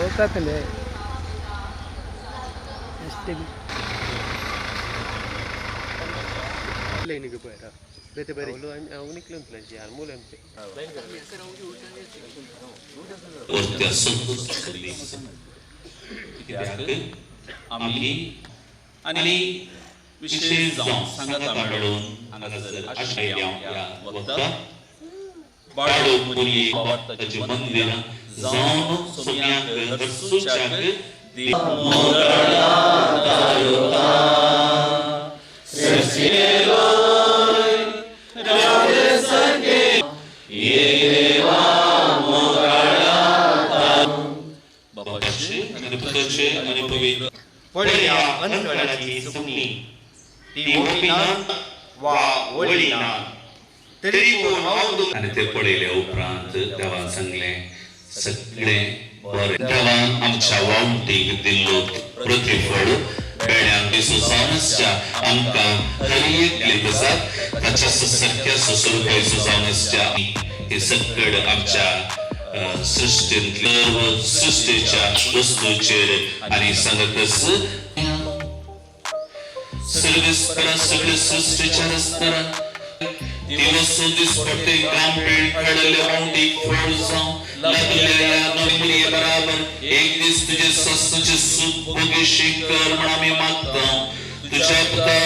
ಗೊತ್ತಾಗ್ತದೆ ಅಷ್ಟೇ ಲೈನಿಗೆ ಬೇಡ ಬೇತೆ ಬೇರೆ ಅವನಿಗೆ ಉಂಟು ಯಾರು ಮೂಲೆ ಉಂಟು आम्ही आणि विशेष जाऊन सांगत आढळून आश्रया वक्ता बाळो मुली वाटताचे मंदिर जाऊन सोम्याक हरसूचाक मोराळा तायोता सृष्टीलोय राजे सके येवा मोराळा बाबाचे आणि पुत्राचे आणि पवित्र पळया अंतराची सुकणी ती मोठीना वा वळीना तरी कोण हाव आणि ते पळयले उपरांत देवान सांगले सगळे बरे देवान आमच्या वावटीक दिल्लो प्रतिफळ बेड्याक दिसू जावनसच्या आमकां हर एक दिवसात ताच्या सारक्या सुसुरकाय सुजावनसच्या हे सगळे आमच्या सृष्टीच्या वस्तूचेर आणि सांगतस सर्वेस्परा सगळे सृष्टीच्या रस्त्यार दिवस दीस पडते काम पेण काढले वावटी फळ जाऊन लागलेल्या या नोंदणी बराबर एक दिस तुझे सस्ताचे सुख भोगेशी कर म्हणून आम्ही मागतो तुझ्या पुता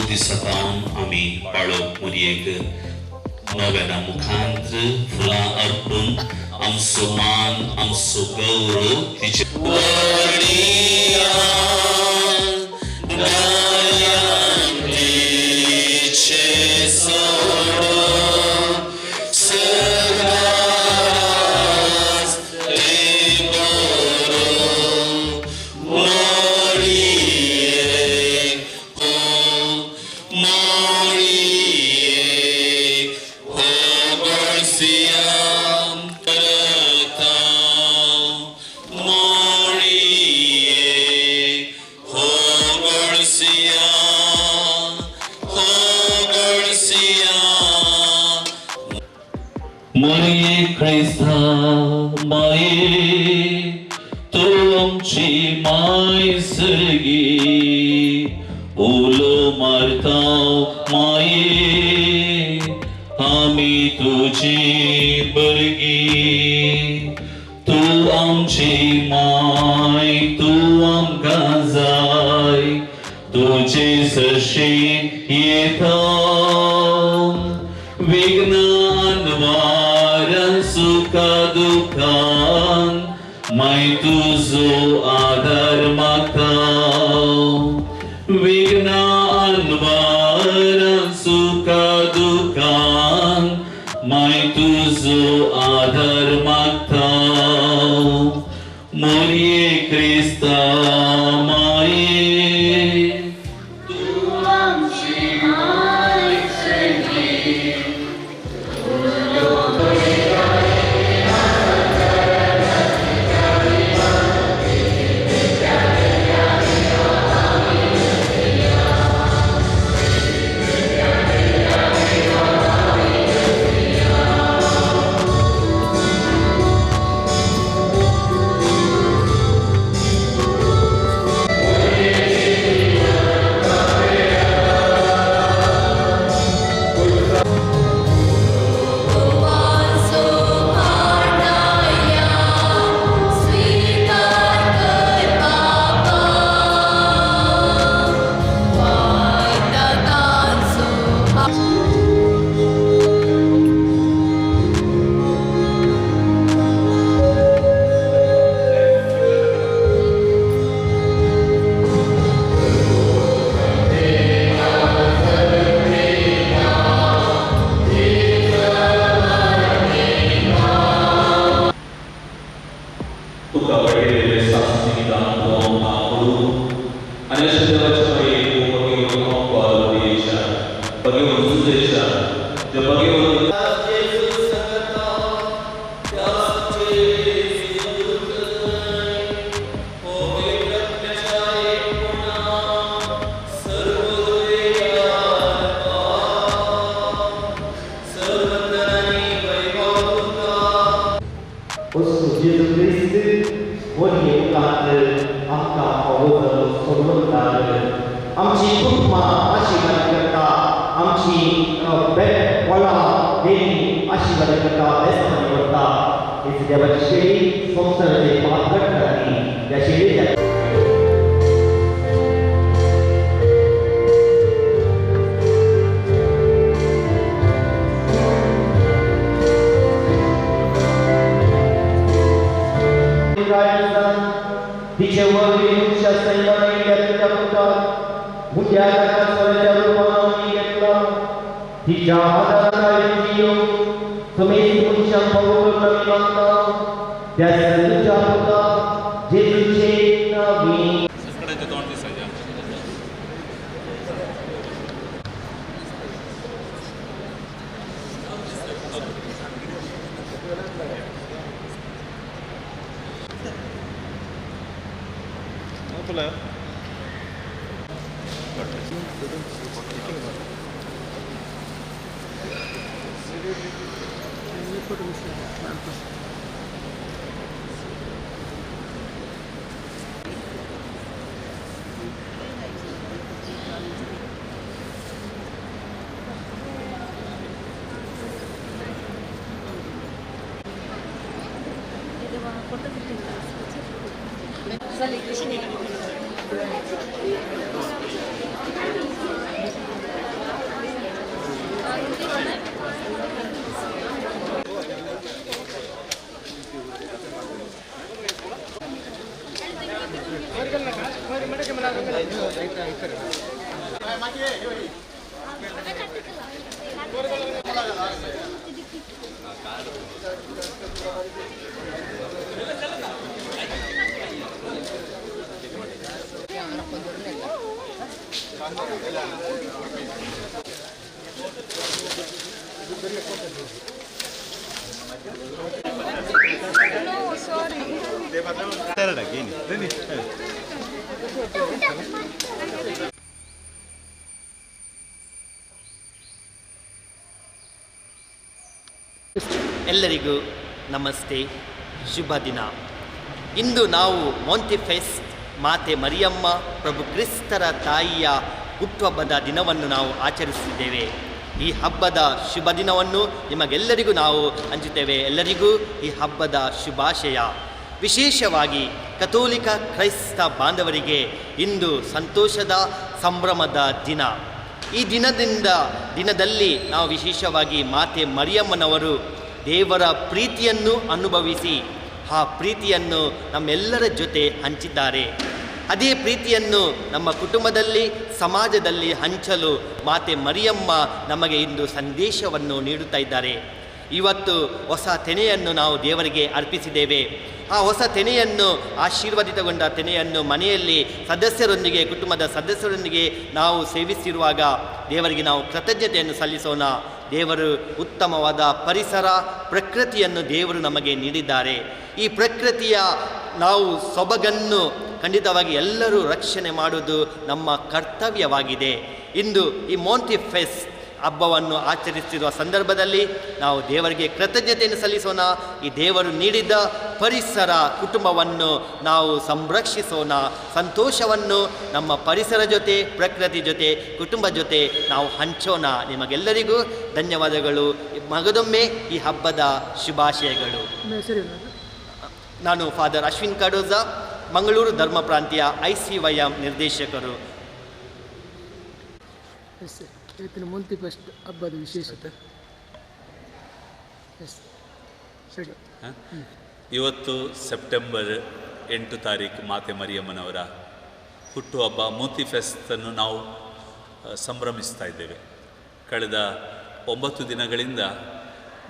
दिसतान आम्ही पाळो मुरयेक नव्याना मुखांत फुलां अर्पून आमचो मान आमचो गौरव तिचे मोरये ख्रिस्ता माये तू आमची माय सर्गी ओलो मारताव माये आम्ही तुझी बरगी तू आमची माय तू आमकां जाय तुझे सरशी येता विघ्नान वारं सुखा दुःखान माय तुझो आधार मागता विघ्नान वारं सुखा दुःखान माय तुझो आधार मागता मोरये ख्रिस्ता माये Bagaimana सोबत आमची कुटुंबा आशीर्वाद करता आमची वडा देवी आशीर्वाद करता बेस्ट करता इस देवाची शेळी संसाराचे पाप करता या शेळीच्या तिचे वडील सैन्याने घेतल्या पुतात मुद्या स्वराच्या रूपाने घेतला तिच्या हातात जीव तुम्ही तुमच्या पवित्र मानता त्या तुझ्या पुतात जेजूचे नावी ಎಲ್ಲರಿಗೂ ನಮಸ್ತೆ, ಶುಭ ದಿನ. ಇಂದು ನಾವು ಮೊಂಟಿಫೆಸ್ಟ್ ಮಾತೆ ಮರಿಯಮ್ಮ ಪ್ರಭು ಕ್ರಿಸ್ತರ ತಾಯಿಯ ಹುಟ್ಟುಹಬ್ಬದ ದಿನವನ್ನು ನಾವು ಆಚರಿಸುತ್ತಿದ್ದೇವೆ. ಈ ಹಬ್ಬದ ಶುಭ ದಿನವನ್ನು ನಿಮಗೆಲ್ಲರಿಗೂ ನಾವು ಹಂಚುತ್ತೇವೆ. ಎಲ್ಲರಿಗೂ ಈ ಹಬ್ಬದ ಶುಭಾಶಯ. ವಿಶೇಷವಾಗಿ ಕಥೋಲಿಕ ಕ್ರೈಸ್ತ ಬಾಂಧವರಿಗೆ ಇಂದು ಸಂತೋಷದ ಸಂಭ್ರಮದ ದಿನ. ಈ ದಿನದಲ್ಲಿ ನಾವು ವಿಶೇಷವಾಗಿ ಮಾತೆ ಮರಿಯಮ್ಮನವರು ದೇವರ ಪ್ರೀತಿಯನ್ನು ಅನುಭವಿಸಿ ಆ ಪ್ರೀತಿಯನ್ನು ನಮ್ಮೆಲ್ಲರ ಜೊತೆ ಹಂಚಿದ್ದಾರೆ. ಅದೇ ಪ್ರೀತಿಯನ್ನು ನಮ್ಮ ಕುಟುಂಬದಲ್ಲಿ, ಸಮಾಜದಲ್ಲಿ ಹಂಚಲು ಮಾತೆ ಮರಿಯಮ್ಮ ನಮಗೆ ಇಂದು ಸಂದೇಶವನ್ನು ನೀಡುತ್ತಾ ಇದ್ದಾರೆ. ಇವತ್ತು ಹೊಸ ತೆನೆಯನ್ನು ನಾವು ದೇವರಿಗೆ ಅರ್ಪಿಸಿದ್ದೇವೆ. ಆ ಹೊಸ ತೆನೆಯನ್ನು, ಆಶೀರ್ವಾದಿತಗೊಂಡ ತೆನೆಯನ್ನು ಮನೆಯಲ್ಲಿ ಸದಸ್ಯರೊಂದಿಗೆ, ಕುಟುಂಬದ ಸದಸ್ಯರೊಂದಿಗೆ ನಾವು ಸೇವಿಸಿರುವಾಗ ದೇವರಿಗೆ ನಾವು ಕೃತಜ್ಞತೆಯನ್ನು ಸಲ್ಲಿಸೋಣ. ದೇವರು ಉತ್ತಮವಾದ ಪರಿಸರ, ಪ್ರಕೃತಿಯನ್ನು ದೇವರು ನಮಗೆ ನೀಡಿದ್ದಾರೆ. ಈ ಪ್ರಕೃತಿಯ ನಾವು ಸೊಬಗನ್ನು ಖಂಡಿತವಾಗಿ ಎಲ್ಲರೂ ರಕ್ಷಣೆ ಮಾಡುವುದು ನಮ್ಮ ಕರ್ತವ್ಯವಾಗಿದೆ. ಇಂದು ಈ ಮೊಂಟಿಫೆಸ್ಟ್ ಹಬ್ಬವನ್ನು ಆಚರಿಸುತ್ತಿರುವ ಸಂದರ್ಭದಲ್ಲಿ ನಾವು ದೇವರಿಗೆ ಕೃತಜ್ಞತೆಯನ್ನು ಸಲ್ಲಿಸೋಣ. ಈ ದೇವರು ನೀಡಿದ ಪರಿಸರ, ಕುಟುಂಬವನ್ನು ನಾವು ಸಂರಕ್ಷಿಸೋಣ. ಸಂತೋಷವನ್ನು ನಮ್ಮ ಪರಿಸರ ಜೊತೆ, ಪ್ರಕೃತಿ ಜೊತೆ, ಕುಟುಂಬ ಜೊತೆ ನಾವು ಹಂಚೋಣ. ನಿಮಗೆಲ್ಲರಿಗೂ ಧನ್ಯವಾದಗಳು. ಮಗದೊಮ್ಮೆ ಈ ಹಬ್ಬದ ಶುಭಾಶಯಗಳು. ನಾನು ಫಾದರ್ ಅಶ್ವಿನ್ ಕಡೋಜ, ಮಂಗಳೂರು ಧರ್ಮ ಪ್ರಾಂತ್ಯ ICYM ನಿರ್ದೇಶಕರು. ಇವತ್ತಿನ ಮೊಂಟಿಫೆಸ್ಟ್ ಹಬ್ಬದ ವಿಶೇಷತೆ ಇವತ್ತು ಸೆಪ್ಟೆಂಬರ್ 8 ತಾರೀಕು ಮಾತೆ ಮರಿಯಮ್ಮನವರ ಹುಟ್ಟುಹಬ್ಬ ಮೊಂಟಿಫೆಸ್ಟನ್ನು ನಾವು ಸಂಭ್ರಮಿಸ್ತಾ ಇದ್ದೇವೆ. ಕಳೆದ 9 ದಿನಗಳಿಂದ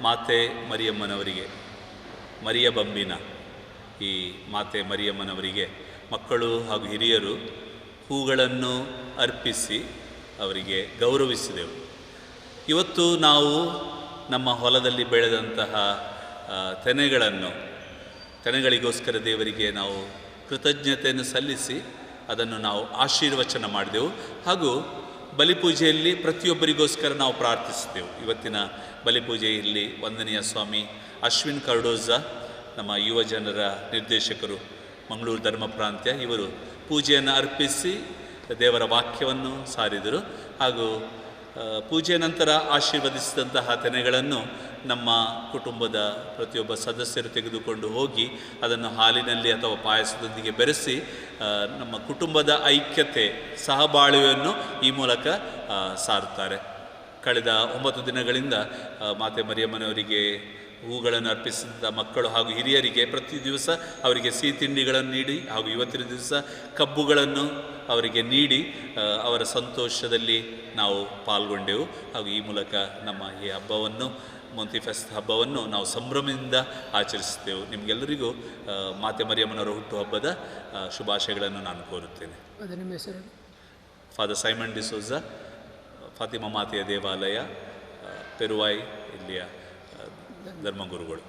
ಮಾತೆ ಮರಿಯಮ್ಮನವರಿಗೆ, ಮರಿಯ ಬಂಬಿನ ಈ ಮಾತೆ ಮರಿಯಮ್ಮನವರಿಗೆ ಮಕ್ಕಳು ಹಾಗೂ ಹಿರಿಯರು ಹೂಗಳನ್ನು ಅರ್ಪಿಸಿ ಅವರಿಗೆ ಗೌರವಿಸಿದೆವು. ಇವತ್ತು ನಾವು ನಮ್ಮ ಹೊಲದಲ್ಲಿ ಬೆಳೆದಂತಹ ತೆನೆಗಳಿಗೋಸ್ಕರ ದೇವರಿಗೆ ನಾವು ಕೃತಜ್ಞತೆಯನ್ನು ಸಲ್ಲಿಸಿ ಅದನ್ನು ನಾವು ಆಶೀರ್ವಚನ ಮಾಡಿದೆವು. ಹಾಗೂ ಬಲಿಪೂಜೆಯಲ್ಲಿ ಪ್ರತಿಯೊಬ್ಬರಿಗೋಸ್ಕರ ನಾವು ಪ್ರಾರ್ಥಿಸಿದೆವು. ಇವತ್ತಿನ ಬಲಿಪೂಜೆಯಲ್ಲಿ ವಂದನೀಯ ಸ್ವಾಮಿ ಅಶ್ವಿನ್ ಕರ್ಡೋಜ, ನಮ್ಮ ಯುವ ಜನರ ನಿರ್ದೇಶಕರು, ಮಂಗಳೂರು ಧರ್ಮ ಪ್ರಾಂತ್ಯ, ಇವರು ಪೂಜೆಯನ್ನು ಅರ್ಪಿಸಿ ದೇವರ ವಾಕ್ಯವನ್ನು ಸಾರಿದರು. ಹಾಗೂ ಪೂಜೆಯ ನಂತರ ಆಶೀರ್ವದಿಸಿದಂತಹ ತೆನೆಗಳನ್ನು ನಮ್ಮ ಕುಟುಂಬದ ಪ್ರತಿಯೊಬ್ಬ ಸದಸ್ಯರು ತೆಗೆದುಕೊಂಡು ಹೋಗಿ ಅದನ್ನು ಹಾಲಿನಲ್ಲಿ ಅಥವಾ ಪಾಯಸದೊಂದಿಗೆ ಬೆರೆಸಿ ನಮ್ಮ ಕುಟುಂಬದ ಐಕ್ಯತೆ ಸಹಬಾಳ್ವೆಯನ್ನು ಈ ಮೂಲಕ ಸಾರುತ್ತಾರೆ. ಕಳೆದ 9 ದಿನಗಳಿಂದ ಮಾತೆ ಮರಿಯಮ್ಮನವರಿಗೆ ಹೂಗಳನ್ನು ಅರ್ಪಿಸಿದ ಮಕ್ಕಳು ಹಾಗೂ ಹಿರಿಯರಿಗೆ ಪ್ರತಿ ದಿವಸ ಅವರಿಗೆ ಸಿಹಿ ತಿಂಡಿಗಳನ್ನು ನೀಡಿ ಹಾಗೂ ಇವತ್ತಿನ ದಿವಸ ಕಬ್ಬುಗಳನ್ನು ಅವರಿಗೆ ನೀಡಿ ಅವರ ಸಂತೋಷದಲ್ಲಿ ನಾವು ಪಾಲ್ಗೊಂಡೆವು. ಹಾಗೂ ಈ ಮೂಲಕ ನಮ್ಮ ಈ ಹಬ್ಬವನ್ನು ಮೊಂತಿಫೆಸ್ಟ್ ಹಬ್ಬವನ್ನು ನಾವು ಸಂಭ್ರಮದಿಂದ ಆಚರಿಸುತ್ತೇವೆ. ನಿಮಗೆಲ್ಲರಿಗೂ ಮಾತೆ ಮರಿಯಮ್ಮನವರ ಹುಟ್ಟುಹಬ್ಬದ ಶುಭಾಶಯಗಳನ್ನು ನಾನು ಕೋರುತ್ತೇನೆ. ನಿಮ್ಮ ಹೆಸರು? ಫಾದರ್ ಸೈಮನ್ ಡಿಸೋಜಾ, ಫಾತಿಮಾ ಮಾತೆಯ ದೇವಾಲಯ, ಪೆರುವಾಯ್, ಇಲ್ಲಿಯ ಧರ್ಮಗುರುಗಳು.